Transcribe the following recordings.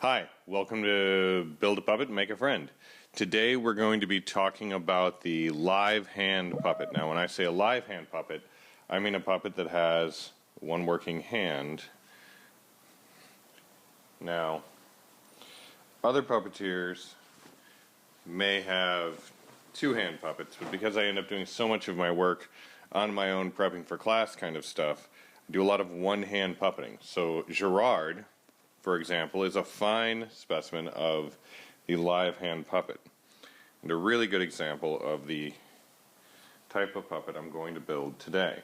Hi, welcome to Build a Puppet, Make a Friend. Today we're going to be talking about the live hand puppet. Now when I say a live hand puppet, I mean a puppet that has one working hand. Now, other puppeteers may have two-hand puppets, but because I end up doing so much of my work on my own prepping for class kind of stuff, I do a lot of one-hand puppeting. So Gerard, for example, is a fine specimen of the live hand puppet, and a really good example of the type of puppet I'm going to build today.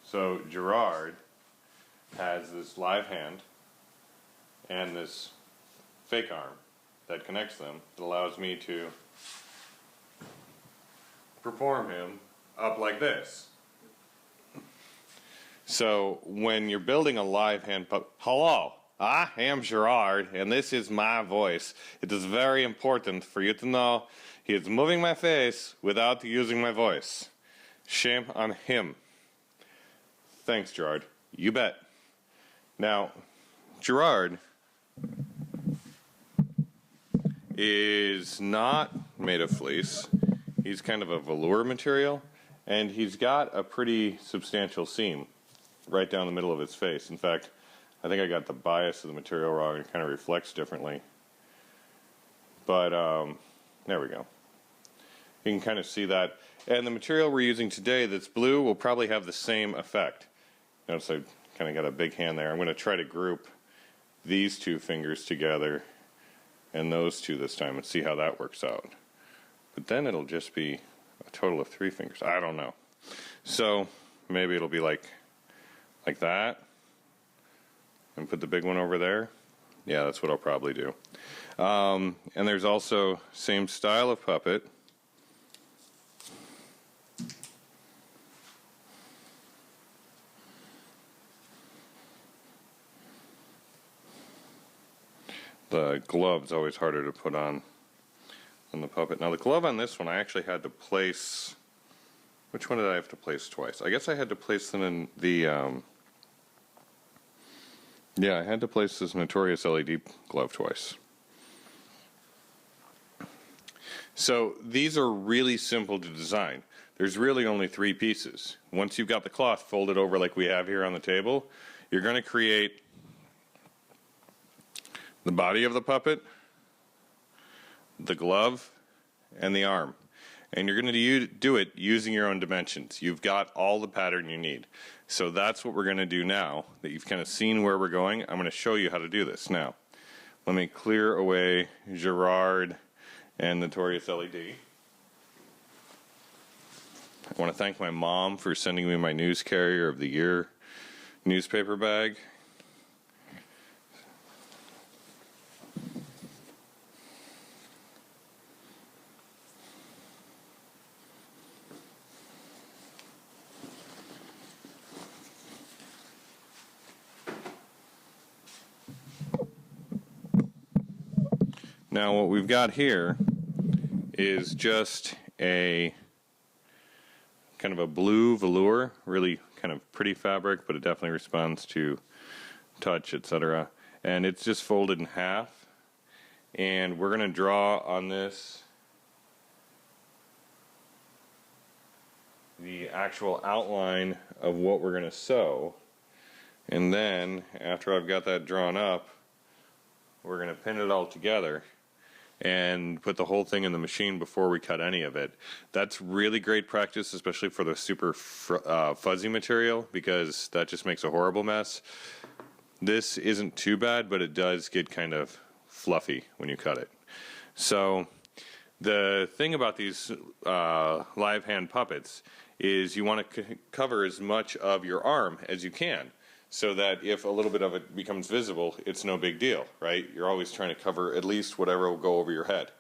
So Gerard has this live hand and this fake arm that connects them that allows me to perform him up like this. So when you're building a live hand puppet, hello, I am Gerard and this is my voice. It is very important for you to know he is moving my face without using my voice. Shame on him. Thanks, Gerard. You bet. Now, Gerard is not made of fleece. He's kind of a velour material, and he's got a pretty substantial seam right down the middle of his face. In fact, I think I got the bias of the material wrong. It kind of reflects differently. But there we go. You can kind of see that. And the material we're using today that's blue will probably have the same effect. Notice I kind of got a big hand there. I'm going to try to group these two fingers together and those two this time and see how that works out. But then it'll just be a total of 3 fingers. I don't know. So maybe it'll be like that. And put the big one over there. Yeah, that's what I'll probably do. And there's also same style of puppet. The glove's always harder to put on than the puppet. Now the glove on this one I actually had to place. Which one did I have to place twice? I guess I had to place them in the yeah, I had to place this Notorious LED glove twice. So these are really simple to design. There's really only 3 pieces. Once you've got the cloth folded over like we have here on the table, you're going to create the body of the puppet, the glove, and the arm. And you're going to do it using your own dimensions. You've got all the pattern you need. So that's what we're going to do now that you've kind of seen where we're going. I'm going to show you how to do this. Now, let me clear away Gerard and Notorious LED. I want to thank my mom for sending me my News Carrier of the Year newspaper bag. Now what we've got here is just a kind of a blue velour, really kind of pretty fabric, but it definitely responds to touch, etc. And it's just folded in half. And we're going to draw on this the actual outline of what we're going to sew. And then after I've got that drawn up, we're going to pin it all together and put the whole thing in the machine before we cut any of it. That's really great practice, especially for the super fuzzy material, because that just makes a horrible mess. This isn't too bad, but it does get kind of fluffy when you cut it. So the thing about these live hand puppets is you want to cover as much of your arm as you can, so that if a little bit of it becomes visible, it's no big deal, right? You're always trying to cover at least whatever will go over your head.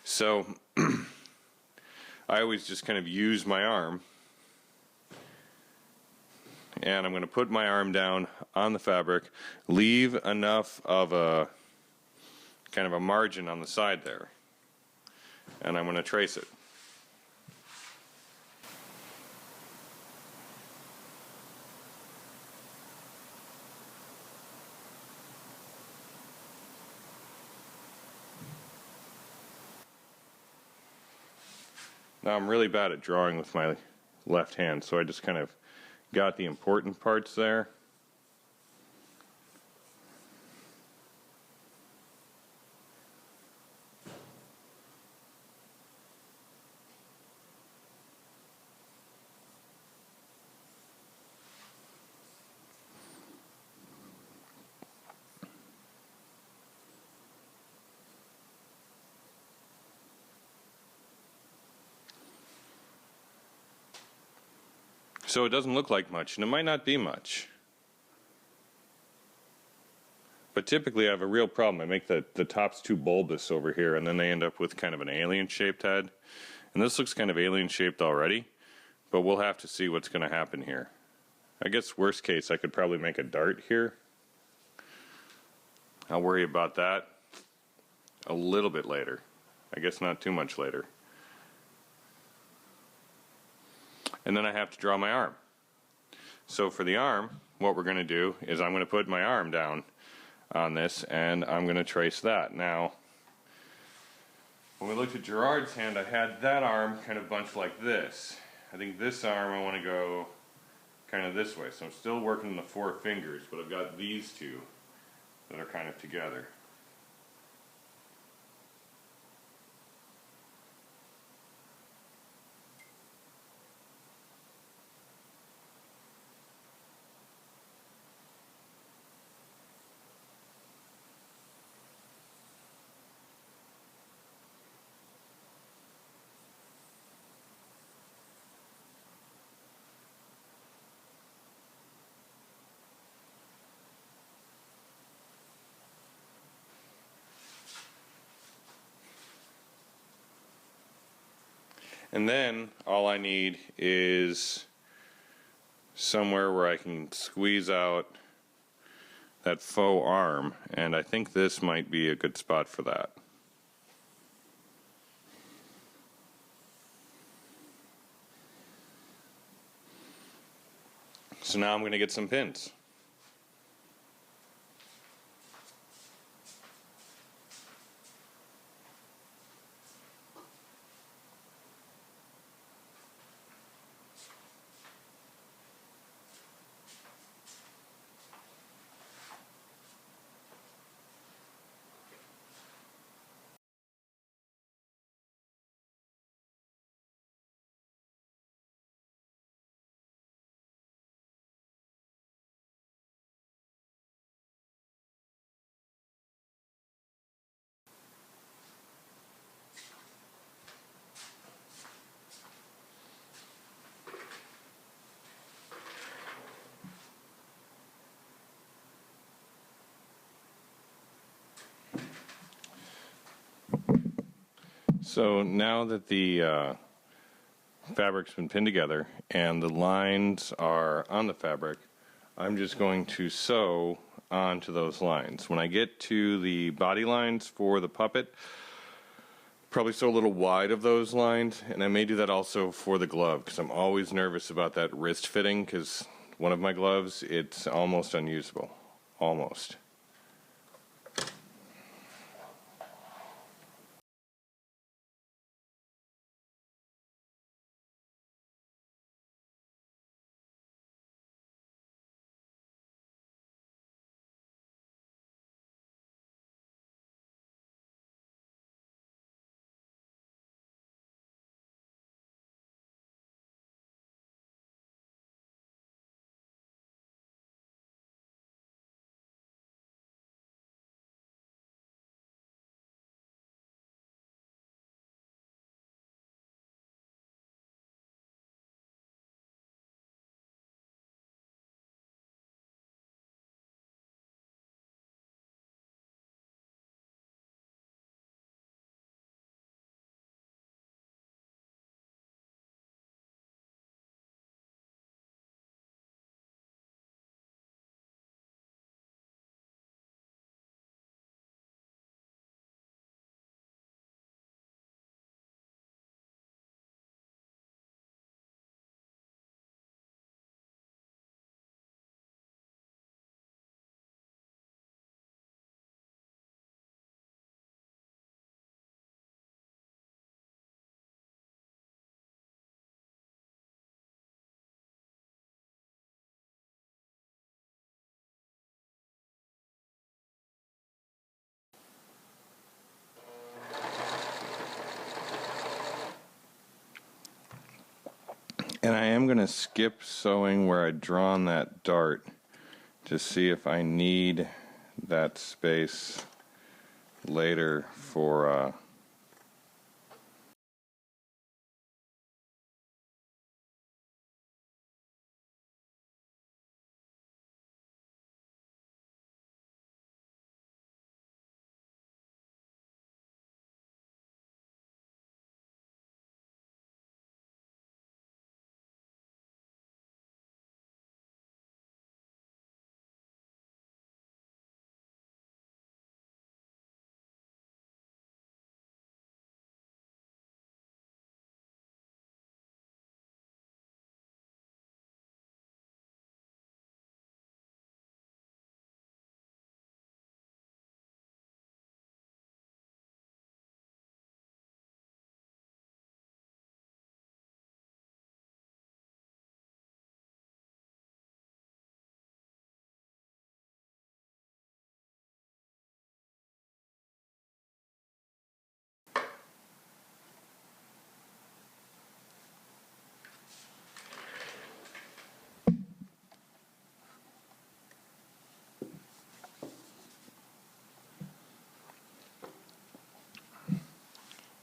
So I always just kind of use my arm, and I'm going to put my arm down on the fabric, leave enough of a kind of a margin on the side there, and I'm going to trace it. Now I'm really bad at drawing with my left hand, so I just kind of got the important parts there. So it doesn't look like much, and it might not be much. But typically I have a real problem. I make the tops too bulbous over here, and then they end up with kind of an alien-shaped head. And this looks kind of alien-shaped already, but we'll have to see what's going to happen here. I guess worst case, I could probably make a dart here. I'll worry about that a little bit later. I guess not too much later. And then I have to draw my arm. So for the arm, what we're going to do is I'm going to put my arm down on this, and I'm going to trace that. Now, when we looked at Gerard's hand, I had that arm kind of bunched like this. I think this arm I want to go kind of this way. So I'm still working the 4 fingers, but I've got these two that are kind of together. And then all I need is somewhere where I can squeeze out that faux arm, and I think this might be a good spot for that. So now I'm going to get some pins. So now that the fabric's been pinned together and the lines are on the fabric, I'm just going to sew onto those lines. When I get to the body lines for the puppet, probably sew a little wide of those lines, and I may do that also for the glove, because I'm always nervous about that wrist fitting, because one of my gloves, it's almost unusable. Almost. And I am going to skip sewing where I'd drawn that dart to see if I need that space later for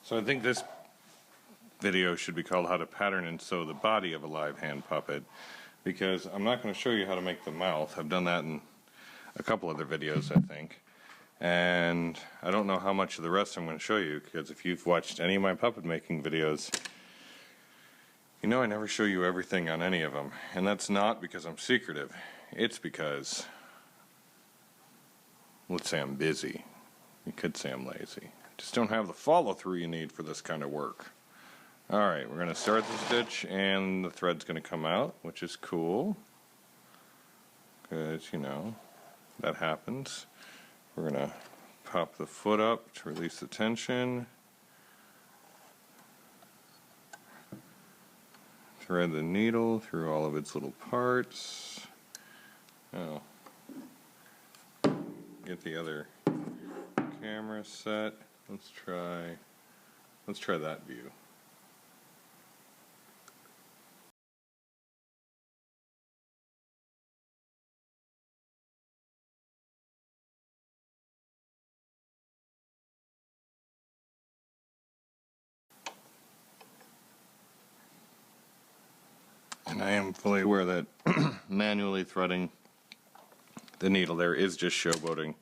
So I think this video should be called How to Pattern and Sew the Body of a Live Hand Puppet, because I'm not going to show you how to make the mouth. I've done that in a couple other videos, I think. And I don't know how much of the rest I'm going to show you, because if you've watched any of my puppet making videos, you know I never show you everything on any of them. And that's not because I'm secretive. It's because, let's say I'm busy. You could say I'm lazy. Just don't have the follow-through you need for this kind of work. Alright, we're going to start the stitch and the thread's going to come out, which is cool. Because, you know, that happens. We're going to pop the foot up to release the tension. Thread the needle through all of its little parts. Oh. Get the other camera set. Let's try that view. And I am fully aware that manually threading the needle there is just showboating,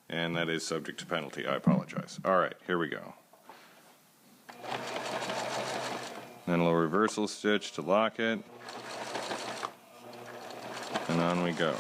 and that is subject to penalty. I apologize. Alright, here we go. Then a little reversal stitch to lock it, and on we go.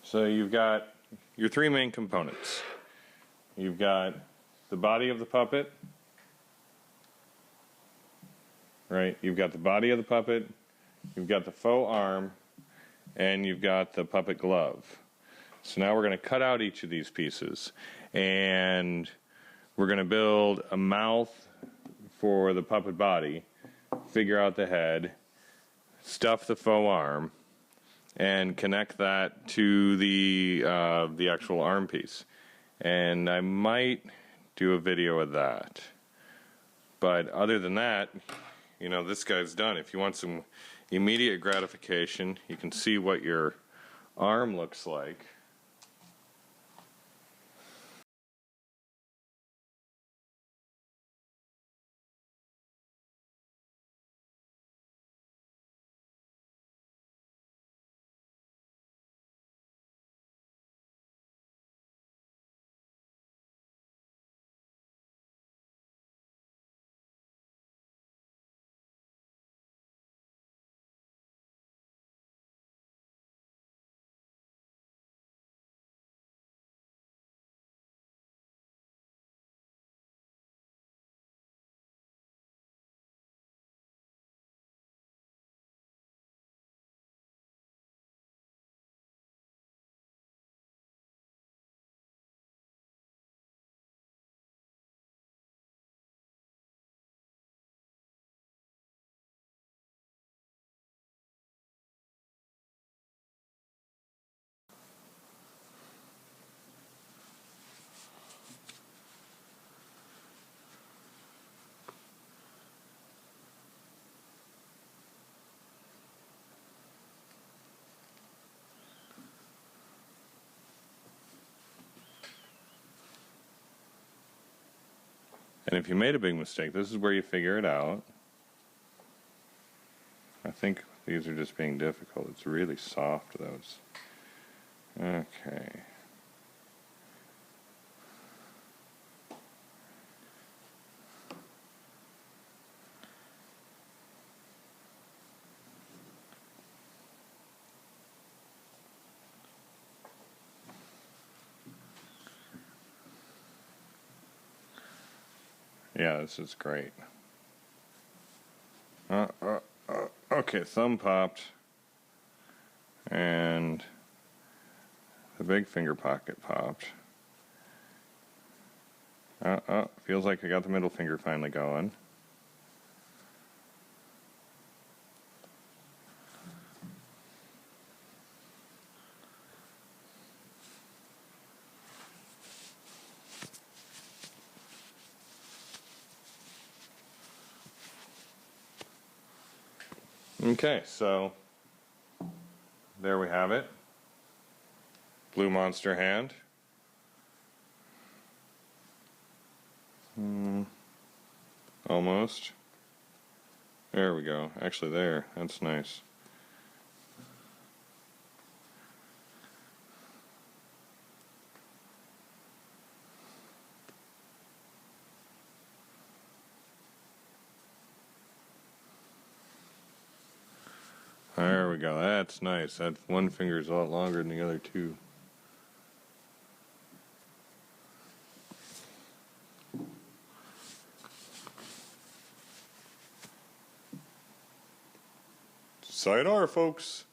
So you've got your three main components. You've got the body of the puppet, right? You've got the body of the puppet, you've got the faux arm, and you've got the puppet glove. So now we're going to cut out each of these pieces, and we're going to build a mouth for the puppet body, figure out the head, stuff the faux arm, and connect that to the actual arm piece. And I might do a video of that. But other than that, you know, this guy's done. If you want some immediate gratification, you can see what your arm looks like. And if you made a big mistake, this is where you figure it out. I think these are just being difficult. It's really soft, those. Okay. Yeah, this is great. Okay, thumb popped. And the big finger pocket popped. Feels like I got the middle finger finally going. Okay, so there we have it. Blue monster hand. Almost. There we go. Actually there. That's nice. There we go. That's nice. That one finger is a lot longer than the other two. Sayonara, folks.